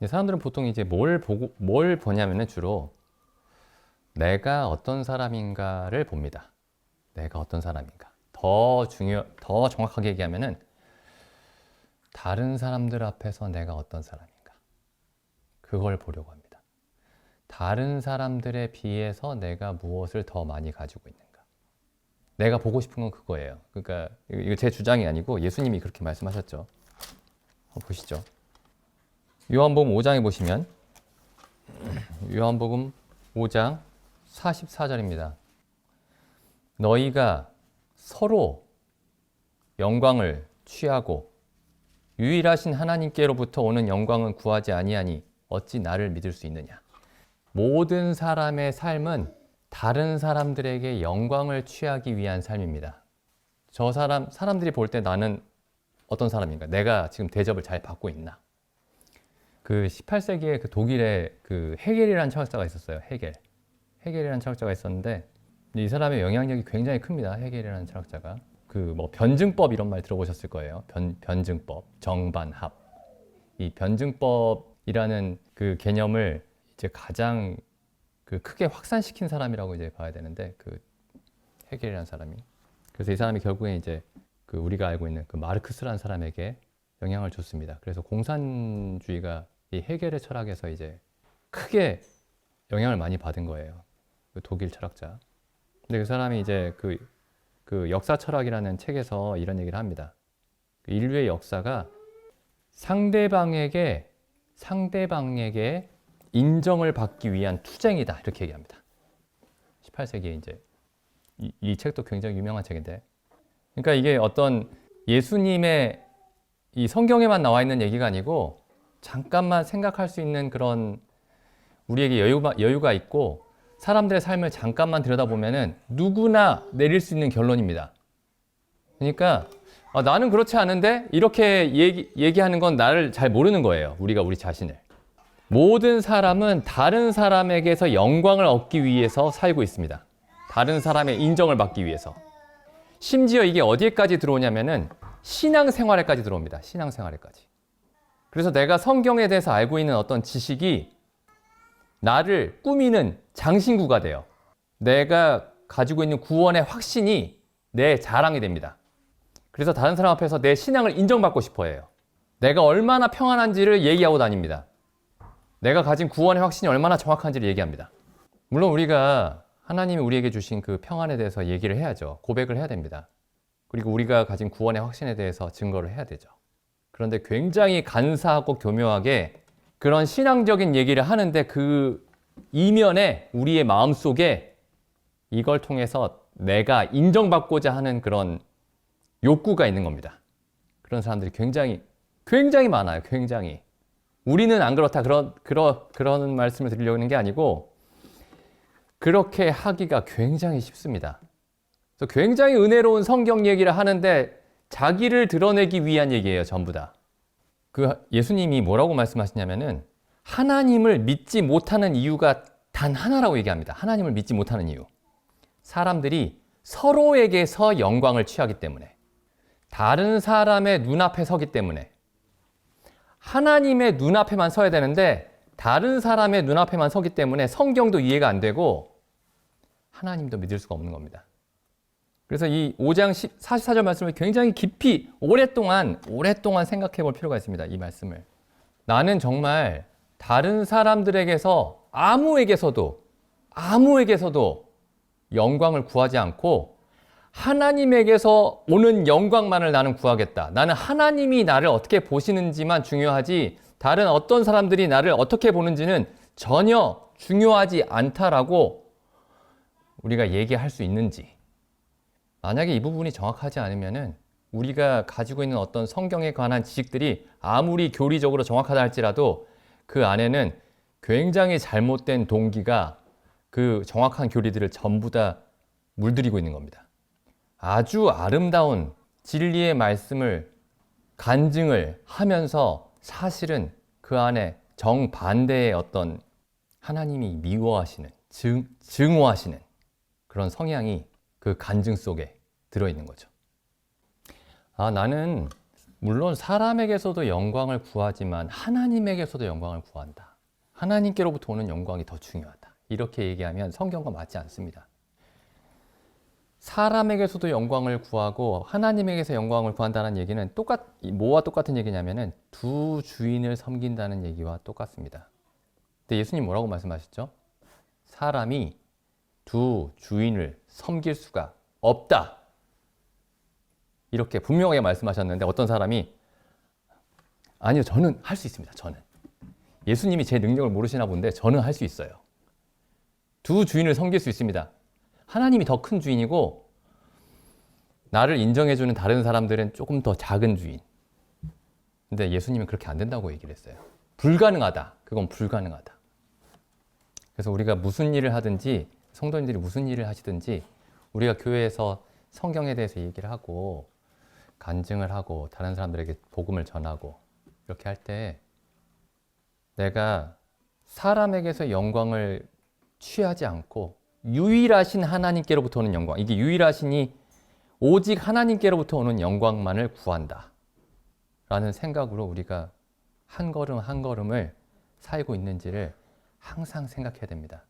사람들은 보통 이제 뭘 보냐면은 주로 내가 어떤 사람인가를 봅니다. 내가 어떤 사람인가. 더 정확하게 얘기하면은 다른 사람들 앞에서 내가 어떤 사람인가. 그걸 보려고 합니다. 다른 사람들에 비해서 내가 무엇을 더 많이 가지고 있는가. 내가 보고 싶은 건 그거예요. 그러니까 이거 제 주장이 아니고 예수님이 그렇게 말씀하셨죠. 한번 보시죠. 요한복음 5장에 보시면 요한복음 5장 44절입니다. 너희가 서로 영광을 취하고 유일하신 하나님께로부터 오는 영광은 구하지 아니하니 어찌 나를 믿을 수 있느냐. 모든 사람의 삶은 다른 사람들에게 영광을 취하기 위한 삶입니다. 사람들이 볼 때 나는 어떤 사람인가? 내가 지금 대접을 잘 받고 있나? 그 18세기에 그 독일에 그 헤겔이라는 철학자가 있었어요. 헤겔이라는 철학자가 있었는데 이 사람의 영향력이 굉장히 큽니다. 헤겔이라는 철학자가. 그 뭐 변증법 이런 말 들어보셨을 거예요. 변증법, 정반합. 이 변증법이라는 그 개념을 이제 가장 그 크게 확산시킨 사람이라고 이제 봐야 되는데 그 헤겔이라는 사람이. 그래서 이 사람이 결국에 이제 그 우리가 알고 있는 그 마르크스라는 사람에게 영향을 줬습니다. 그래서 공산주의가 이 헤겔의 철학에서 이제 크게 영향을 많이 받은 거예요. 그 독일 철학자. 근데 그 사람이 이제 그 역사 철학이라는 책에서 이런 얘기를 합니다. 인류의 역사가 상대방에게 인정을 받기 위한 투쟁이다. 이렇게 얘기합니다. 18세기에 이제 이 책도 굉장히 유명한 책인데. 그러니까 이게 어떤 예수님의 이 성경에만 나와 있는 얘기가 아니고 잠깐만 생각할 수 있는 그런 우리에게 여유가 있고 사람들의 삶을 잠깐만 들여다보면은 누구나 내릴 수 있는 결론입니다. 그러니까 나는 그렇지 않은데 이렇게 얘기하는 건 나를 잘 모르는 거예요. 우리 자신을. 모든 사람은 다른 사람에게서 영광을 얻기 위해서 살고 있습니다. 다른 사람의 인정을 받기 위해서. 심지어 이게 어디에까지 들어오냐면은 신앙생활에까지 들어옵니다. 신앙생활에까지. 그래서 내가 성경에 대해서 알고 있는 어떤 지식이 나를 꾸미는 장신구가 돼요. 내가 가지고 있는 구원의 확신이 내 자랑이 됩니다. 그래서 다른 사람 앞에서 내 신앙을 인정받고 싶어 해요. 내가 얼마나 평안한지를 얘기하고 다닙니다. 내가 가진 구원의 확신이 얼마나 정확한지를 얘기합니다. 물론 우리가 하나님이 우리에게 주신 그 평안에 대해서 얘기를 해야죠. 고백을 해야 됩니다. 그리고 우리가 가진 구원의 확신에 대해서 증거를 해야 되죠. 그런데 굉장히 간사하고 교묘하게 그런 신앙적인 얘기를 하는데 그 이면에 우리의 마음속에 이걸 통해서 내가 인정받고자 하는 그런 욕구가 있는 겁니다. 그런 사람들이 굉장히 많아요. 굉장히. 우리는 안 그렇다. 그런 말씀을 드리려고 하는 게 아니고 그렇게 하기가 굉장히 쉽습니다. 그래서 굉장히 은혜로운 성경 얘기를 하는데 자기를 드러내기 위한 얘기예요. 전부 다. 그 예수님이 뭐라고 말씀하시냐면은 하나님을 믿지 못하는 이유가 단 하나라고 얘기합니다. 하나님을 믿지 못하는 이유. 사람들이 서로에게서 영광을 취하기 때문에, 다른 사람의 눈앞에 서기 때문에, 하나님의 눈앞에만 서야 되는데 다른 사람의 눈앞에만 서기 때문에 성경도 이해가 안 되고 하나님도 믿을 수가 없는 겁니다. 그래서 이 5장 44절 말씀을 굉장히 깊이 오랫동안 생각해 볼 필요가 있습니다. 이 말씀을. 나는 정말 다른 사람들에게서 아무에게서도 영광을 구하지 않고 하나님에게서 오는 영광만을 나는 구하겠다. 나는 하나님이 나를 어떻게 보시는지만 중요하지 다른 어떤 사람들이 나를 어떻게 보는지는 전혀 중요하지 않다라고 우리가 얘기할 수 있는지. 만약에 이 부분이 정확하지 않으면은 우리가 가지고 있는 어떤 성경에 관한 지식들이 아무리 교리적으로 정확하다 할지라도 그 안에는 굉장히 잘못된 동기가 그 정확한 교리들을 전부 다 물들이고 있는 겁니다. 아주 아름다운 진리의 말씀을 간증을 하면서 사실은 그 안에 정반대의 어떤 하나님이 미워하시는, 증오하시는 그런 성향이 그 간증 속에 들어있는 거죠. 나는 물론 사람에게서도 영광을 구하지만 하나님에게서도 영광을 구한다. 하나님께로부터 오는 영광이 더 중요하다. 이렇게 얘기하면 성경과 맞지 않습니다. 사람에게서도 영광을 구하고 하나님에게서 영광을 구한다는 얘기는 뭐와 똑같은 얘기냐면은 두 주인을 섬긴다는 얘기와 똑같습니다. 근데 예수님 뭐라고 말씀하셨죠? 사람이 두 주인을 섬길 수가 없다. 이렇게 분명하게 말씀하셨는데 어떤 사람이 아니요, 저는 할 수 있습니다. 저는. 예수님이 제 능력을 모르시나 본데 저는 할 수 있어요. 두 주인을 섬길 수 있습니다. 하나님이 더 큰 주인이고 나를 인정해주는 다른 사람들은 조금 더 작은 주인. 근데 예수님은 그렇게 안 된다고 얘기를 했어요. 불가능하다. 그건 불가능하다. 그래서 우리가 무슨 일을 하든지 성도님들이 무슨 일을 하시든지 우리가 교회에서 성경에 대해서 얘기를 하고 간증을 하고 다른 사람들에게 복음을 전하고 이렇게 할 때 내가 사람에게서 영광을 취하지 않고 유일하신 하나님께로부터 오는 영광, 이게 유일하시니 오직 하나님께로부터 오는 영광만을 구한다 라는 생각으로 우리가 한 걸음 한 걸음을 살고 있는지를 항상 생각해야 됩니다.